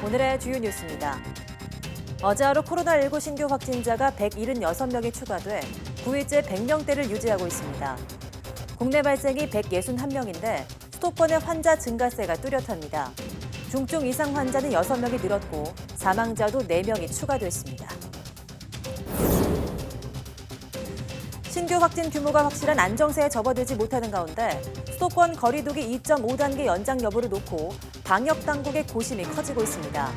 오늘의 주요 뉴스입니다. 어제 하루 코로나19 신규 확진자가 176명이 추가돼 9일째 100명대를 유지하고 있습니다. 국내 발생이 161명인데 수도권의 환자 증가세가 뚜렷합니다. 중증 이상 환자는 6명이 늘었고 사망자도 4명이 추가됐습니다. 신규 확진 규모가 확실한 안정세에 접어들지 못하는 가운데 수도권 거리두기 2.5단계 연장 여부를 놓고 방역 당국의 고심이 커지고 있습니다.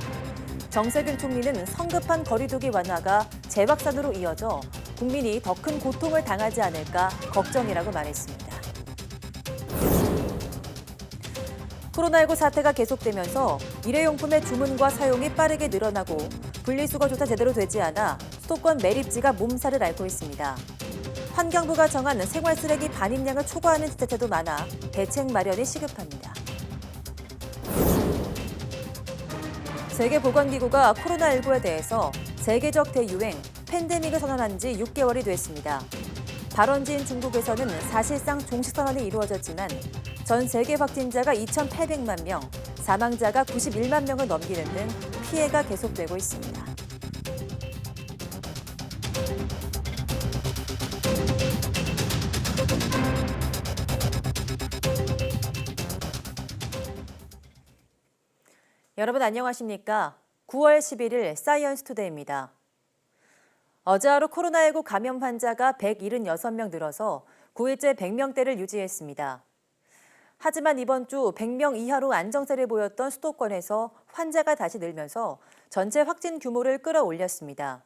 정세균 총리는 성급한 거리두기 완화가 재확산으로 이어져 국민이 더 큰 고통을 당하지 않을까 걱정이라고 말했습니다. 코로나19 사태가 계속되면서 일회용품의 주문과 사용이 빠르게 늘어나고 분리수거조차 제대로 되지 않아 수도권 매립지가 몸살을 앓고 있습니다. 환경부가 정한 생활쓰레기 반입량을 초과하는 지자체도 많아 대책 마련이 시급합니다. 세계보건기구가 코로나19에 대해서 세계적 대유행, 팬데믹을 선언한 지 6개월이 됐습니다. 발원지인 중국에서는 사실상 종식 선언이 이루어졌지만 전 세계 확진자가 2,800만 명, 사망자가 91만 명을 넘기는 등 피해가 계속되고 있습니다. 여러분 안녕하십니까? 9월 11일 사이언스 투데이입니다. 어제 하루 코로나19 감염 환자가 176명 늘어서 9일째 100명대를 유지했습니다. 하지만 이번 주 100명 이하로 안정세를 보였던 수도권에서 환자가 다시 늘면서 전체 확진 규모를 끌어올렸습니다.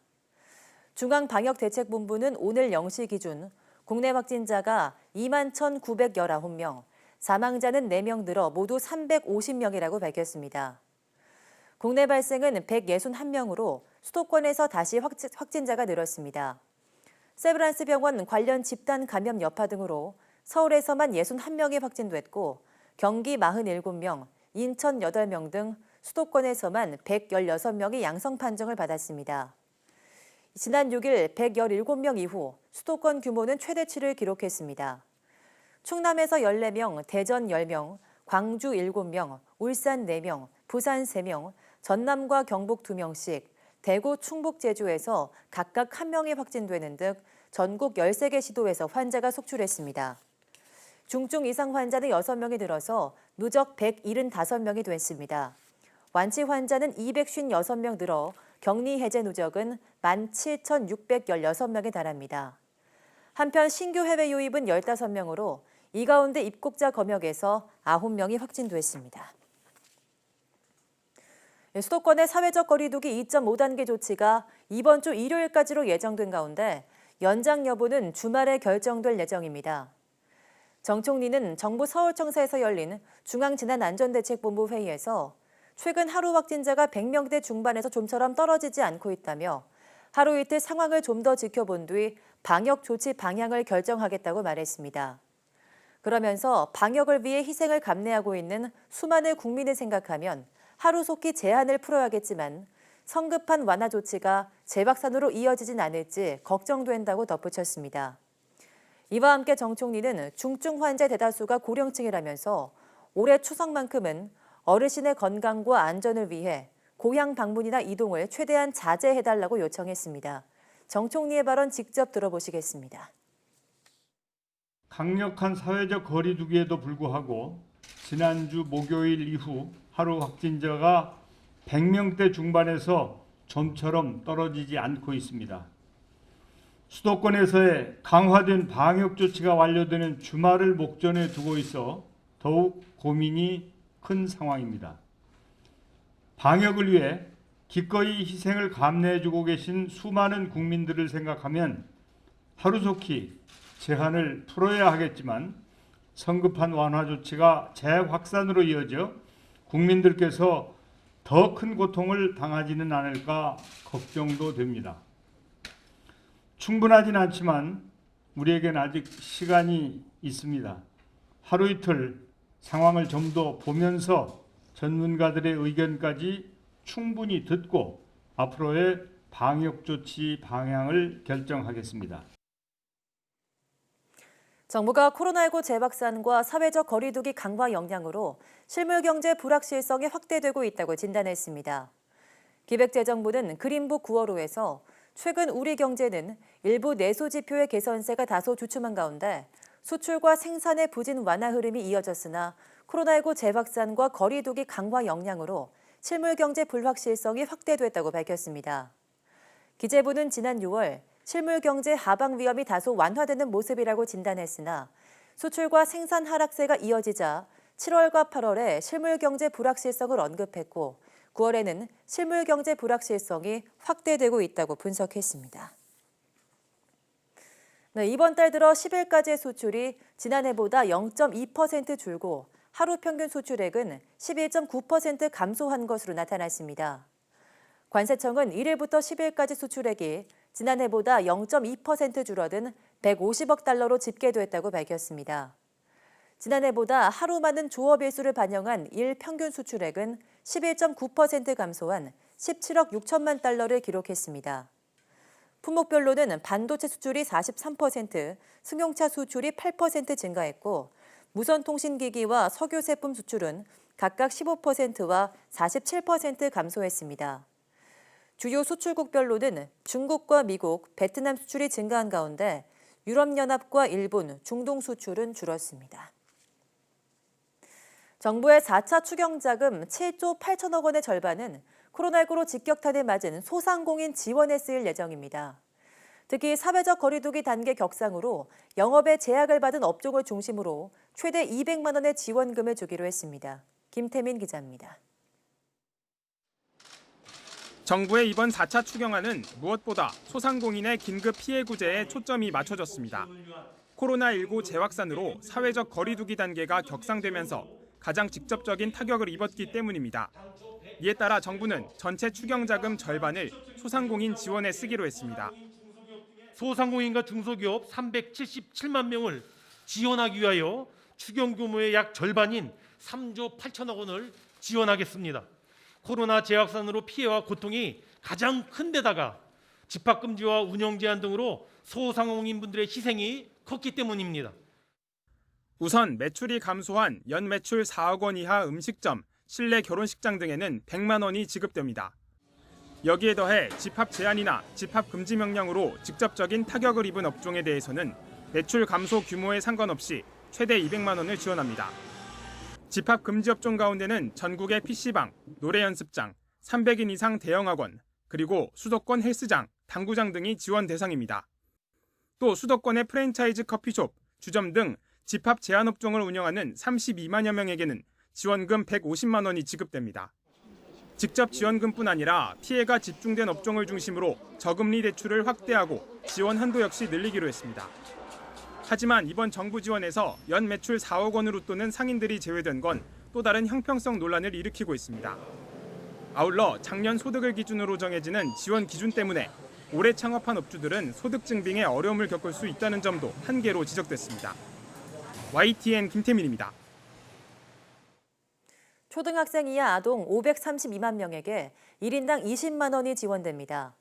중앙방역대책본부는 오늘 0시 기준 국내 확진자가 21,919명, 사망자는 4명 늘어 모두 350명이라고 밝혔습니다. 국내 발생은 161명으로 수도권에서 다시 확진자가 늘었습니다. 세브란스 병원 관련 집단 감염 여파 등으로 서울에서만 61명이 확진됐고 경기 47명, 인천 8명 등 수도권에서만 116명이 양성 판정을 받았습니다. 지난 6일 117명 이후 수도권 규모는 최대치를 기록했습니다. 충남에서 14명, 대전 10명, 광주 7명, 울산 4명, 부산 3명, 전남과 경북 2명씩, 대구, 충북, 제주에서 각각 1명이 확진되는 등 전국 13개 시도에서 환자가 속출했습니다. 중증 이상 환자는 6명이 늘어서 누적 175명이 됐습니다. 완치 환자는 256명 늘어 격리 해제 누적은 17,616명에 달합니다. 한편 신규 해외 유입은 15명으로 이 가운데 입국자 검역에서 9명이 확진됐습니다. 수도권의 사회적 거리두기 2.5단계 조치가 이번 주 일요일까지로 예정된 가운데 연장 여부는 주말에 결정될 예정입니다. 정 총리는 정부 서울청사에서 열린 중앙재난안전대책본부 회의에서 최근 하루 확진자가 100명대 중반에서 좀처럼 떨어지지 않고 있다며 하루 이틀 상황을 좀 더 지켜본 뒤 방역 조치 방향을 결정하겠다고 말했습니다. 그러면서 방역을 위해 희생을 감내하고 있는 수많은 국민을 생각하면 하루속히 제한을 풀어야겠지만 성급한 완화 조치가 재확산으로 이어지진 않을지 걱정된다고 덧붙였습니다. 이와 함께 정 총리는 중증 환자 대다수가 고령층이라면서 올해 추석만큼은 어르신의 건강과 안전을 위해 고향 방문이나 이동을 최대한 자제해달라고 요청했습니다. 정 총리의 발언 직접 들어보시겠습니다. 강력한 사회적 거리두기에도 불구하고 지난주 목요일 이후 하루 확진자가 100명대 중반에서 좀처럼 떨어지지 않고 있습니다. 수도권에서의 강화된 방역 조치가 완료되는 주말을 목전에 두고 있어 더욱 고민이 큰 상황입니다. 방역을 위해 기꺼이 희생을 감내해주고 계신 수많은 국민들을 생각하면 하루속히 제한을 풀어야 하겠지만 성급한 완화 조치가 재확산으로 이어져 국민들께서 더 큰 고통을 당하지는 않을까 걱정도 됩니다. 충분하진 않지만 우리에겐 아직 시간이 있습니다. 하루 이틀 상황을 좀 더 보면서 전문가들의 의견까지 충분히 듣고 앞으로의 방역 조치 방향을 결정하겠습니다. 정부가 코로나19 재확산과 사회적 거리두기 강화 역량으로 실물경제 불확실성이 확대되고 있다고 진단했습니다. 기획재정부는 그린북 9월호에서 최근 우리 경제는 일부 내수 지표의 개선세가 다소 주춤한 가운데 수출과 생산의 부진 완화 흐름이 이어졌으나 코로나19 재확산과 거리두기 강화 역량으로 실물경제 불확실성이 확대됐다고 밝혔습니다. 기재부는 지난 6월 실물경제 하방 위험이 다소 완화되는 모습이라고 진단했으나 수출과 생산 하락세가 이어지자 7월과 8월에 실물경제 불확실성을 언급했고 9월에는 실물경제 불확실성이 확대되고 있다고 분석했습니다. 이번 달 들어 10일까지의 수출이 지난해보다 0.2% 줄고 하루 평균 수출액은 11.9% 감소한 것으로 나타났습니다. 관세청은 1일부터 10일까지 수출액이 지난해보다 0.2% 줄어든 150억 달러로 집계됐다고 밝혔습니다. 지난해보다 하루 많은 조업 일수를 반영한 일 평균 수출액은 11.9% 감소한 17억 6천만 달러를 기록했습니다. 품목별로는 반도체 수출이 43%, 승용차 수출이 8% 증가했고 무선통신기기와 석유제품 수출은 각각 15%와 47% 감소했습니다. 주요 수출국별로는 중국과 미국, 베트남 수출이 증가한 가운데 유럽연합과 일본, 중동 수출은 줄었습니다. 정부의 4차 추경자금 7조 8천억 원의 절반은 코로나19로 직격탄을 맞은 소상공인 지원에 쓰일 예정입니다. 특히 사회적 거리두기 단계 격상으로 영업에 제약을 받은 업종을 중심으로 최대 200만 원의 지원금을 주기로 했습니다. 김태민 기자입니다. 정부의 이번 4차 추경안은 무엇보다 소상공인의 긴급 피해 구제에 초점이 맞춰졌습니다. 코로나19 재확산으로 사회적 거리두기 단계가 격상되면서 가장 직접적인 타격을 입었기 때문입니다. 이에 따라 정부는 전체 추경자금 절반을 소상공인 지원에 쓰기로 했습니다. 소상공인과 중소기업 377만 명을 지원하기 위하여 추경 규모의 약 절반인 3조 8천억 원을 지원하겠습니다. 코로나 재확산으로 피해와 고통이 가장 큰 데다가 집합금지와 운영 제한 등으로 소상공인분들의 희생이 컸기 때문입니다. 우선 매출이 감소한 연 매출 4억 원 이하 음식점, 실내 결혼식장 등에는 100만 원이 지급됩니다. 여기에 더해 집합 제한이나 집합 금지 명령으로 직접적인 타격을 입은 업종에 대해서는 매출 감소 규모에 상관없이 최대 200만 원을 지원합니다. 집합 금지 업종 가운데는 전국의 PC방, 노래 연습장, 300인 이상 대형학원, 그리고 수도권 헬스장, 당구장 등이 지원 대상입니다. 또 수도권의 프랜차이즈 커피숍, 주점 등 집합 제한 업종을 운영하는 32만여 명에게는 지원금 150만 원이 지급됩니다. 직접 지원금뿐 아니라 피해가 집중된 업종을 중심으로 저금리 대출을 확대하고 지원 한도 역시 늘리기로 했습니다. 하지만 이번 정부 지원에서 연 매출 4억 원을 웃도는 상인들이 제외된 건 또 다른 형평성 논란을 일으키고 있습니다. 아울러 작년 소득을 기준으로 정해지는 지원 기준 때문에 올해 창업한 업주들은 소득 증빙에 어려움을 겪을 수 있다는 점도 한계로 지적됐습니다. YTN 김태민입니다. 초등학생 이하 아동 532만 명에게 1인당 20만 원이 지원됩니다.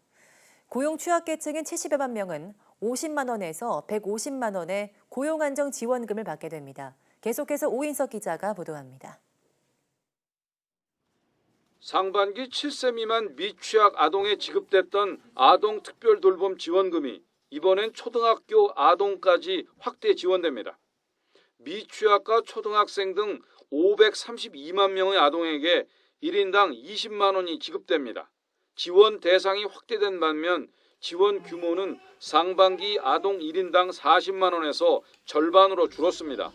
고용 취약계층인 70여만 명은 50만 원에서 150만 원의 고용안정 지원금을 받게 됩니다. 계속해서 오인석 기자가 보도합니다. 상반기 7세 미만 미취학 아동에 지급됐던 아동 특별 돌봄 지원금이 이번엔 초등학교 아동까지 확대 지원됩니다. 미취학과 초등학생 등 532만 명의 아동에게 1인당 20만 원이 지급됩니다. 지원 대상이 확대된 반면 지원 규모는 상반기 아동 1인당 40만 원에서 절반으로 줄었습니다.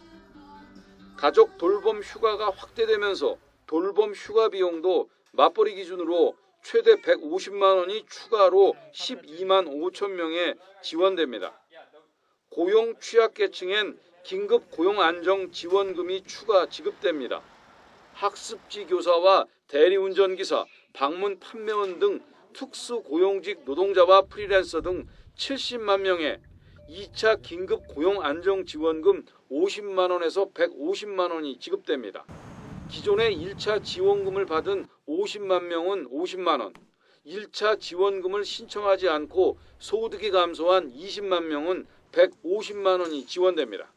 가족 돌봄 휴가가 확대되면서 돌봄 휴가 비용도 맞벌이 기준으로 최대 150만 원이 추가로 12만 5천 명에 지원됩니다. 고용 취약계층엔 긴급 고용 안정 지원금이 추가 지급됩니다. 학습지 교사와 대리운전기사, 방문 판매원 등 특수 고용직 노동자와 프리랜서 등 70만 명에 2차 긴급 고용 안정 지원금 50만 원에서 150만 원이 지급됩니다. 기존의 1차 지원금을 받은 50만 명은 50만 원, 1차 지원금을 신청하지 않고 소득이 감소한 20만 명은 150만 원이 지원됩니다.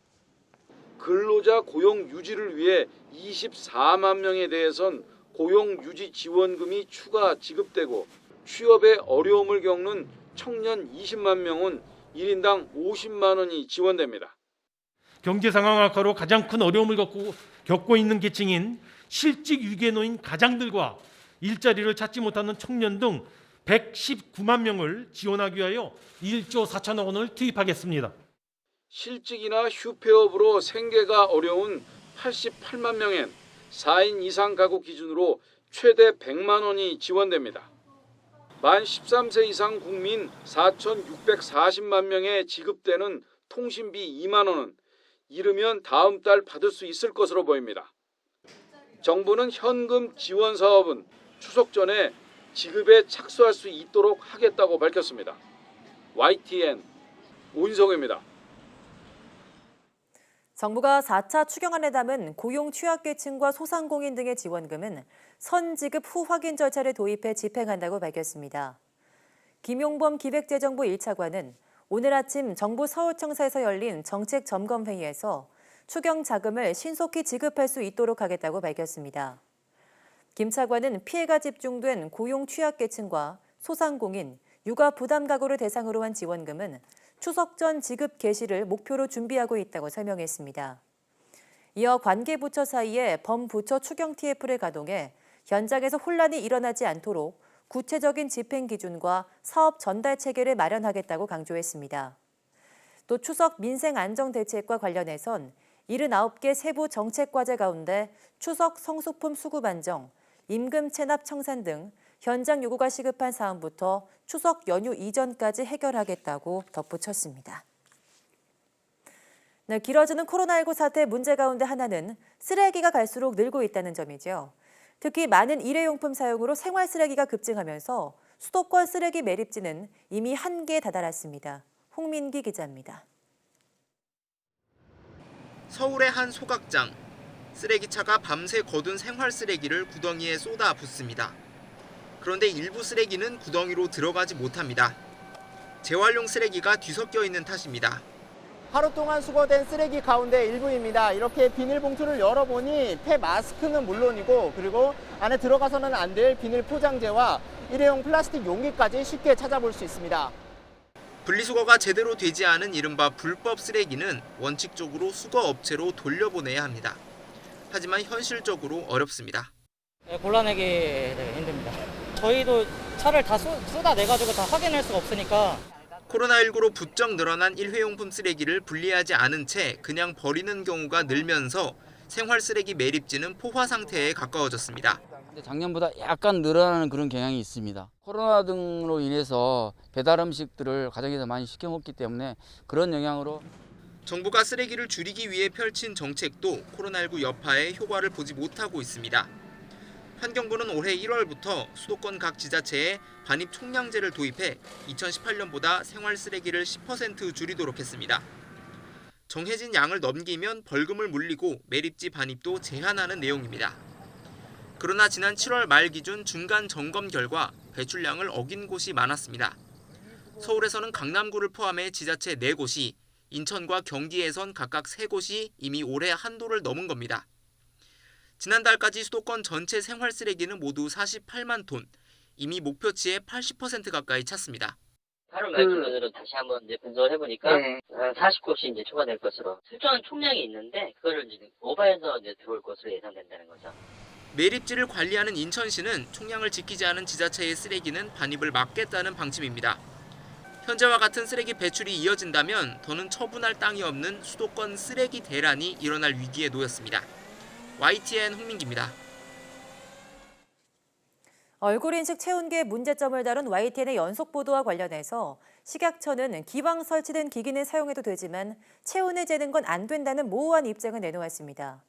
근로자 고용 유지를 위해 24만 명에 대해선 고용 유지 지원금이 추가 지급되고 취업에 어려움을 겪는 청년 20만 명은 1인당 50만 원이 지원됩니다. 경제 상황 악화로 가장 큰 어려움을 겪고 있는 계층인 실직 위기에 놓인 가장들과 일자리를 찾지 못하는 청년 등 119만 명을 지원하기 위하여 1조 4천억 원을 투입하겠습니다. 실직이나 휴폐업으로 생계가 어려운 88만 명엔 4인 이상 가구 기준으로 최대 100만 원이 지원됩니다. 만 13세 이상 국민 4,640만 명에 지급되는 통신비 2만 원은 이르면 다음 달 받을 수 있을 것으로 보입니다. 정부는 현금 지원 사업은 추석 전에 지급에 착수할 수 있도록 하겠다고 밝혔습니다. YTN 오인성입니다. 정부가 4차 추경안에 담은 고용 취약계층과 소상공인 등의 지원금은 선지급 후 확인 절차를 도입해 집행한다고 밝혔습니다. 김용범 기획재정부 1차관은 오늘 아침 정부 서울청사에서 열린 정책점검회의에서 추경 자금을 신속히 지급할 수 있도록 하겠다고 밝혔습니다. 김 차관은 피해가 집중된 고용 취약계층과 소상공인, 육아 부담 가구를 대상으로 한 지원금은 추석 전 지급 개시를 목표로 준비하고 있다고 설명했습니다. 이어 관계부처 사이에 범부처 추경 TF를 가동해 현장에서 혼란이 일어나지 않도록 구체적인 집행 기준과 사업 전달 체계를 마련하겠다고 강조했습니다. 또 추석 민생 안정 대책과 관련해선 79개 세부 정책 과제 가운데 추석 성수품 수급 안정, 임금 체납 청산 등 현장 요구가 시급한 사안부터 추석 연휴 이전까지 해결하겠다고 덧붙였습니다. 네, 길어지는 코로나19 사태 문제 가운데 하나는 쓰레기가 갈수록 늘고 있다는 점이죠. 특히 많은 일회용품 사용으로 생활 쓰레기가 급증하면서 수도권 쓰레기 매립지는 이미 한계에 다다랐습니다. 홍민기 기자입니다. 서울의 한 소각장. 쓰레기차가 밤새 거둔 생활 쓰레기를 구덩이에 쏟아 붓습니다. 그런데 일부 쓰레기는 구덩이로 들어가지 못합니다. 재활용 쓰레기가 뒤섞여 있는 탓입니다. 하루 동안 수거된 쓰레기 가운데 일부입니다. 이렇게 비닐봉투를 열어보니 폐마스크는 물론이고 그리고 안에 들어가서는 안 될 비닐 포장재와 일회용 플라스틱 용기까지 쉽게 찾아볼 수 있습니다. 분리수거가 제대로 되지 않은 이른바 불법 쓰레기는 원칙적으로 수거업체로 돌려보내야 합니다. 하지만 현실적으로 어렵습니다. 골라내기 힘듭니다. 저희도 차를 다 쏟아내가지고 다 확인할 수가 없으니까. 코로나19로 부쩍 늘어난 일회용품 쓰레기를 분리하지 않은 채 그냥 버리는 경우가 늘면서 생활 쓰레기 매립지는 포화 상태에 가까워졌습니다. 작년보다 약간 늘어나는 그런 경향이 있습니다. 코로나 등으로 인해서 배달 음식들을 가정에서 많이 시켜 먹기 때문에 그런 영향으로 정부가 쓰레기를 줄이기 위해 펼친 정책도 코로나19 여파에 효과를 보지 못하고 있습니다. 환경부는 올해 1월부터 수도권 각 지자체에 반입 총량제를 도입해 2018년보다 생활 쓰레기를 10% 줄이도록 했습니다. 정해진 양을 넘기면 벌금을 물리고 매립지 반입도 제한하는 내용입니다. 그러나 지난 7월 말 기준 중간 점검 결과 배출량을 어긴 곳이 많았습니다. 서울에서는 강남구를 포함해 지자체 4곳이, 인천과 경기에선 각각 3곳이 이미 올해 한도를 넘은 겁니다. 지난달까지 수도권 전체 생활 쓰레기는 모두 48만 톤, 이미 목표치의 80% 가까이 찼습니다. 8월 말 기준으로 다시 한번 이제 분석을 해보니까 40곳이 이제 초과될 것으로 설정한 총량이 있는데 그거를 이제 오버해서 이제 들어올 것으로 예상된다는 거죠. 매립지를 관리하는 인천시는 총량을 지키지 않은 지자체의 쓰레기는 반입을 막겠다는 방침입니다. 현재와 같은 쓰레기 배출이 이어진다면 더는 처분할 땅이 없는 수도권 쓰레기 대란이 일어날 위기에 놓였습니다. YTN 홍민기입니다. 얼굴 인식 체온계 문제점을 다룬 YTN의 연속 보도와 관련해서 식약처는 기왕 설치된 기기는 사용해도 되지만 체온을 재는 건 안 된다는 모호한 입장을 내놓았습니다.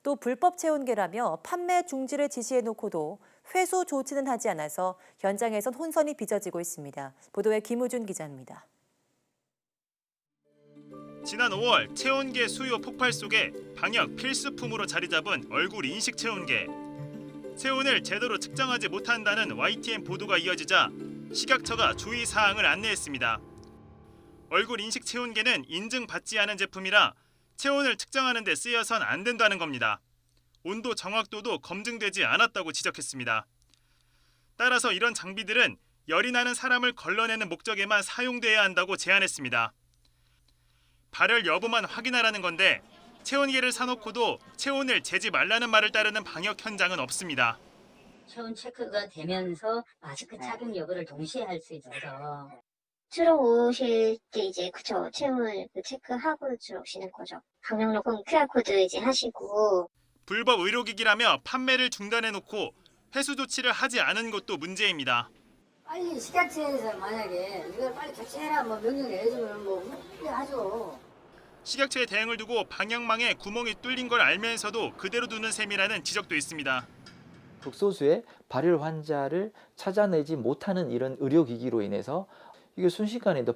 또 불법 체온계라며 판매 중지를 지시해놓고도 회수 조치는 하지 않아서 현장에선 혼선이 빚어지고 있습니다. 보도에 김우준 기자입니다. 지난 5월 체온계 수요 폭발 속에 방역 필수품으로 자리 잡은 얼굴 인식 체온계. 체온을 제대로 측정하지 못한다는 YTN 보도가 이어지자 식약처가 주의사항을 안내했습니다. 얼굴 인식 체온계는 인증받지 않은 제품이라 체온을 측정하는 데 쓰여선 안 된다는 겁니다. 온도 정확도도 검증되지 않았다고 지적했습니다. 따라서 이런 장비들은 열이 나는 사람을 걸러내는 목적에만 사용돼야 한다고 제안했습니다. 발열 여부만 확인하라는 건데 체온계를 사놓고도 체온을 재지 말라는 말을 따르는 방역 현장은 없습니다. 체온 체크가 되면서 마스크 착용 여부를 동시에 할 수 있어서 들어오실 때 이제 그쵸 체온을 체크하고 들어오시는 거죠. 방역록은 QR코드 이제 하시고 불법 의료기기라며 판매를 중단해놓고 회수 조치를 하지 않은 것도 문제입니다. 빨리 식약처에서 만약에 이걸 빨리 교체해라 뭐 명령 내려주면 뭐 하죠. 식약처의 대응을 두고 방역망에 구멍이 뚫린 걸 알면서도 그대로 두는 셈이라는 지적도 있습니다. 극소수의 발열 환자를 찾아내지 못하는 이런 의료기기로 인해서 이게 순식간에 더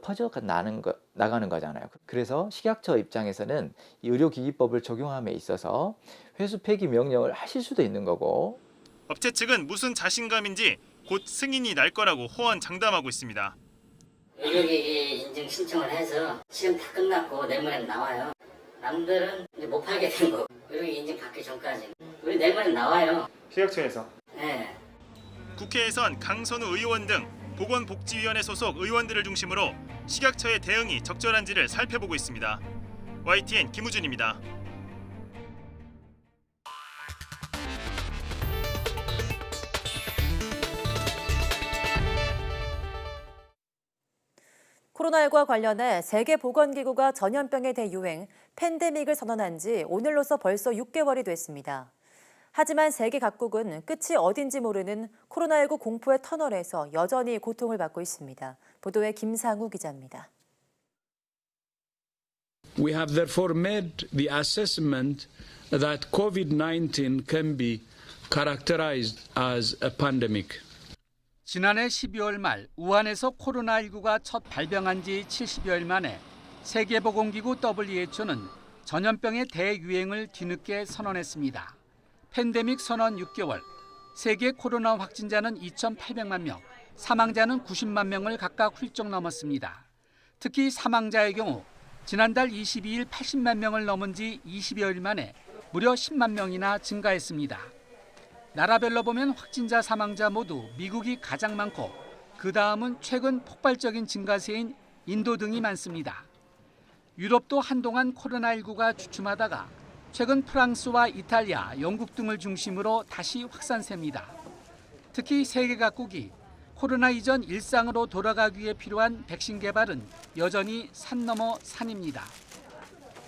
나가는 거잖아요. 그래서 식약처 입장에서는 이 의료기기법을 적용함에 있어서 회수 폐기 명령을 하실 수도 있는 거고 업체 측은 무슨 자신감인지 곧 승인이 날 거라고 호언장담하고 있습니다. 의료기기 인증 신청을 해서 지금 다 끝났고 내일 모레 나와요. 남들은 이제 못 팔게 된 거. 의료기기 인증 받기 전까지. 우리 내일 모레 나와요. 식약처에서. 네. 국회에선 강선우 의원 등 보건복지위원회 소속 의원들을 중심으로 식약처의 대응이 적절한지를 살펴보고 있습니다. YTN 김우준입니다. 코로나19와 관련해 세계보건기구가 전염병의 대유행, 팬데믹을 선언한 지 오늘로써 벌써 6개월이 됐습니다. 하지만 세계 각국은 끝이 어딘지 모르는 코로나19 공포의 터널에서 여전히 고통을 받고 있습니다. 보도에 김상우 기자입니다. We have therefore made the assessment that COVID-19 can be characterized as a pandemic. 지난해 12월 말 우한에서 코로나19가 첫 발병한 지 70여일 만에 세계보건기구 WHO는 전염병의 대유행을 뒤늦게 선언했습니다. 팬데믹 선언 6개월, 세계 코로나 확진자는 2,800만 명, 사망자는 90만 명을 각각 훌쩍 넘었습니다. 특히 사망자의 경우 지난달 22일 80만 명을 넘은 지 20여일 만에 무려 10만 명이나 증가했습니다. 나라별로 보면 확진자 사망자 모두 미국이 가장 많고 그 다음은 최근 폭발적인 증가세인 인도 등이 많습니다. 유럽도 한동안 코로나19가 주춤하다가 최근 프랑스와 이탈리아, 영국 등을 중심으로 다시 확산세입니다. 특히 세계 각국이 코로나 이전 일상으로 돌아가기 위해 필요한 백신 개발은 여전히 산 넘어 산입니다.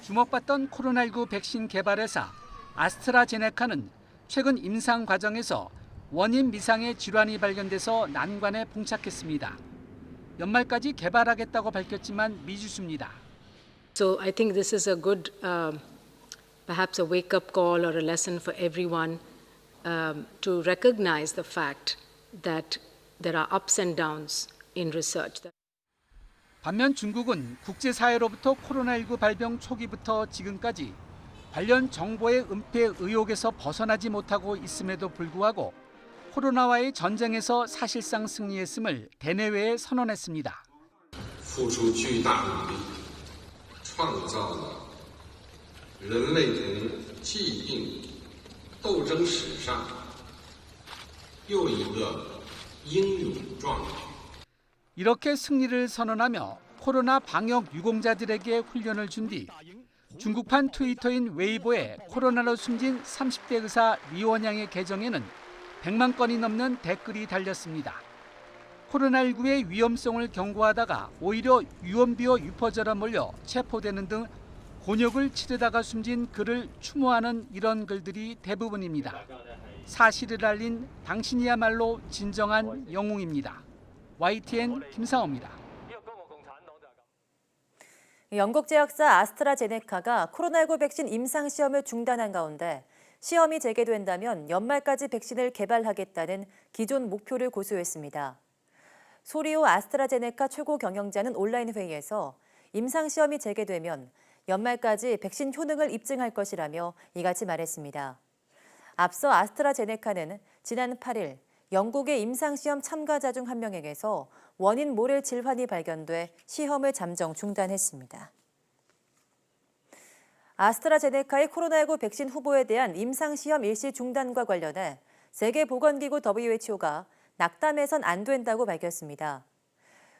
주목받던 코로나19 백신 개발 회사 아스트라제네카는 최근 임상 과정에서 원인 미상의 질환이 발견돼서 난관에 봉착했습니다. 연말까지 개발하겠다고 밝혔지만 미지수입니다. So I think this is a good, perhaps a wake-up call or a lesson for everyone to recognize the fact that there are ups and downs in research. 반면 중국은 국제사회로부터 코로나19 발병 초기부터 지금까지 관련 정보의 은폐 의혹에서 벗어나지 못하고 있음에도 불구하고 코로나와의 전쟁에서 사실상 승리했음을 대내외에 선언했습니다. 付出巨大努力，创造了人类同疾病斗争史上又一个英勇壮举。 이렇게 승리를 선언하며 코로나 방역 유공자들에게 훈련을 준 뒤 중국판 트위터인 웨이보에 코로나로 숨진 30대 의사 리원양의 계정에는 100만 건이 넘는 댓글이 달렸습니다. 코로나19의 위험성을 경고하다가 오히려 유언비어 유포자라 몰려 체포되는 등 곤욕을 치르다가 숨진 그를 추모하는 이런 글들이 대부분입니다. 사실을 알린 당신이야말로 진정한 영웅입니다. YTN 김상호입니다. 영국 제약사 아스트라제네카가 코로나19 백신 임상 시험을 중단한 가운데 시험이 재개된다면 연말까지 백신을 개발하겠다는 기존 목표를 고수했습니다. 소리오 아스트라제네카 최고 경영자는 온라인 회의에서 임상 시험이 재개되면 연말까지 백신 효능을 입증할 것이라며 이같이 말했습니다. 앞서 아스트라제네카는 지난 8일 영국의 임상시험 참가자 중 한 명에게서 원인 모를 질환이 발견돼 시험을 잠정 중단했습니다. 아스트라제네카의 코로나19 백신 후보에 대한 임상시험 일시 중단과 관련해 세계보건기구 WHO가 낙담해선 안 된다고 밝혔습니다.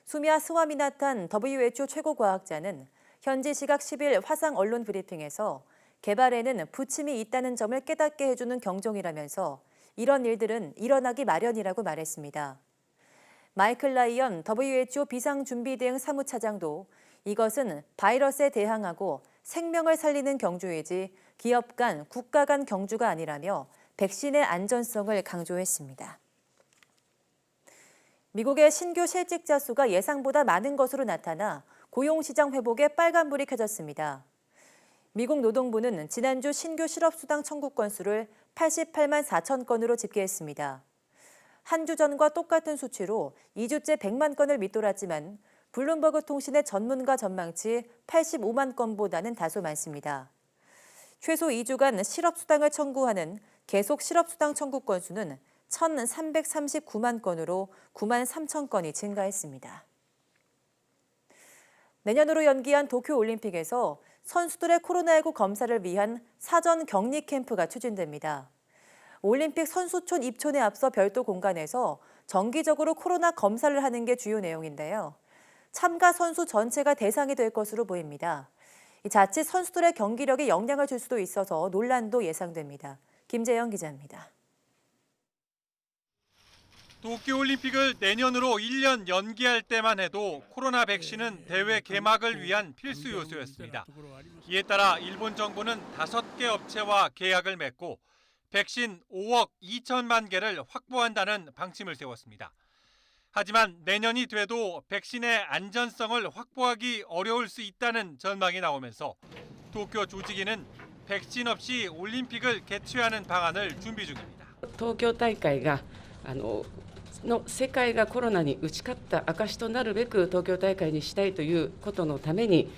수미아 스와미나탄 WHO 최고과학자는 현지 시각 10일 화상 언론 브리핑에서 개발에는 부침이 있다는 점을 깨닫게 해주는 경종이라면서 이런 일들은 일어나기 마련이라고 말했습니다. 마이클 라이언 WHO 비상준비대응 사무차장도 이것은 바이러스에 대항하고 생명을 살리는 경주이지 기업 간, 국가 간 경주가 아니라며 백신의 안전성을 강조했습니다. 미국의 신규 실직자 수가 예상보다 많은 것으로 나타나 고용시장 회복에 빨간불이 켜졌습니다. 미국 노동부는 지난주 신규 실업수당 청구 건수를 88만 4천 건으로 집계했습니다. 한 주 전과 똑같은 수치로 2주째 100만 건을 밑돌았지만 블룸버그 통신의 전문가 전망치 85만 건보다는 다소 많습니다. 최소 2주간 실업수당을 청구하는 계속 실업수당 청구 건수는 1,339만 건으로 9만 3천 건이 증가했습니다. 내년으로 연기한 도쿄올림픽에서 선수들의 코로나19 검사를 위한 사전 격리 캠프가 추진됩니다. 올림픽 선수촌 입촌에 앞서 별도 공간에서 정기적으로 코로나 검사를 하는 게 주요 내용인데요. 참가 선수 전체가 대상이 될 것으로 보입니다. 자칫 선수들의 경기력에 영향을 줄 수도 있어서 논란도 예상됩니다. 김재영 기자입니다. 도쿄올림픽을 내년으로 1년 연기할 때만 해도 코로나 백신은 대회 개막을 위한 필수 요소였습니다. 이에 따라 일본 정부는 5개 업체와 계약을 맺고 백신 5억 2천만 개를 확보한다는 방침을 세웠습니다. 하지만 내년이 돼도 백신의 안전성을 확보하기 어려울 수 있다는 전망이 나오면서 도쿄 조직위는 백신 없이 올림픽을 개최하는 방안을 준비 중입니다. 東京大会がの世界がコロナに打ち勝った証となるべく東京大会にしたいということのために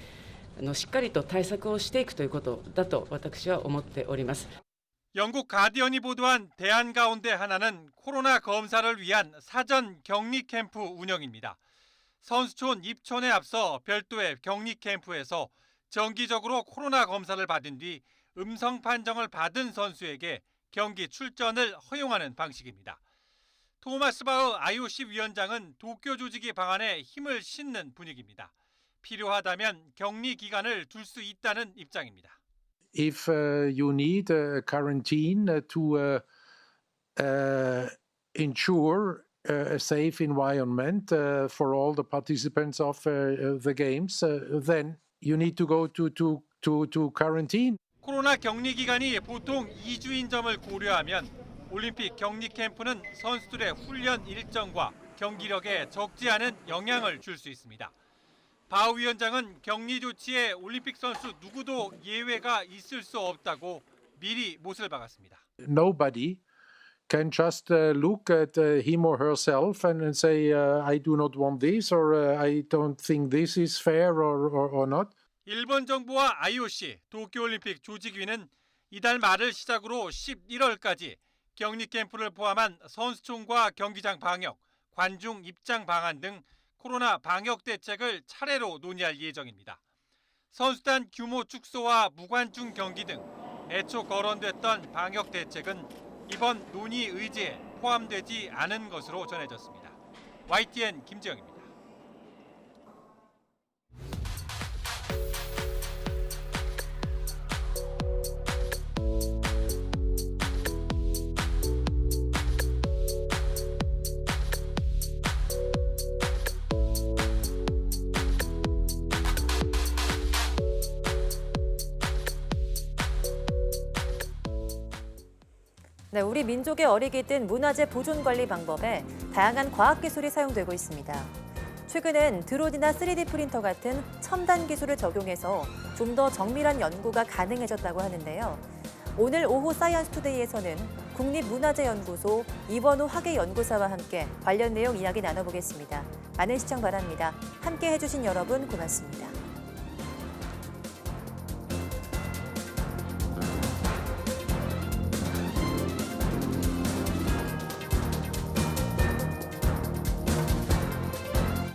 しっかりと対策をしていくということだと私は思っております。 영국 가디언이 보도한 대안 가운데 하나는 코로나 검사를 위한 사전 격리 캠프 운영입니다. 선수촌 입촌에 앞서 별도의 격리 캠프에서 정기적으로 코로나 검사를 받은 뒤 음성 판정을 받은 선수에게 경기 출전을 허용하는 방식입니다. 토마스 바흐 IOC 위원장은 도쿄 조직위 방안에 힘을 싣는 분위기입니다. 필요하다면 격리 기간을 둘 수 있다는 입장입니다. If you need a quarantine to ensure a safe environment for all the participants of the games, then you need to go to quarantine. 코로나 격리 기간이 보통 2주인 점을 고려하면 올림픽 격리 캠프는 선수들의 훈련 일정과 경기력에 적지 않은 영향을 줄 수 있습니다. 바흐 위원장은 격리 조치에 올림픽 선수 누구도 예외가 있을 수 없다고 미리 못을 박았습니다. Nobody can just look at him or herself and say I do not want this or I don't think this is fair or not. 일본 정부와 IOC, 도쿄올림픽 조직위는 이달 말을 시작으로 11월까지 격리 캠프를 포함한 선수촌과 경기장 방역, 관중 입장 방안 등 코로나 방역 대책을 차례로 논의할 예정입니다. 선수단 규모 축소와 무관중 경기 등 애초 거론됐던 방역 대책은 이번 논의 의제에 포함되지 않은 것으로 전해졌습니다. YTN 김지영입니다. 네, 우리 민족의 어리게 뜬 문화재 보존 관리 방법에 다양한 과학 기술이 사용되고 있습니다. 최근엔 드론이나 3D 프린터 같은 첨단 기술을 적용해서 좀 더 정밀한 연구가 가능해졌다고 하는데요. 오늘 오후 사이언스 투데이에서는 국립문화재연구소 이원우 학예연구사와 함께 관련 내용 이야기 나눠보겠습니다. 많은 시청 바랍니다. 함께 해주신 여러분 고맙습니다.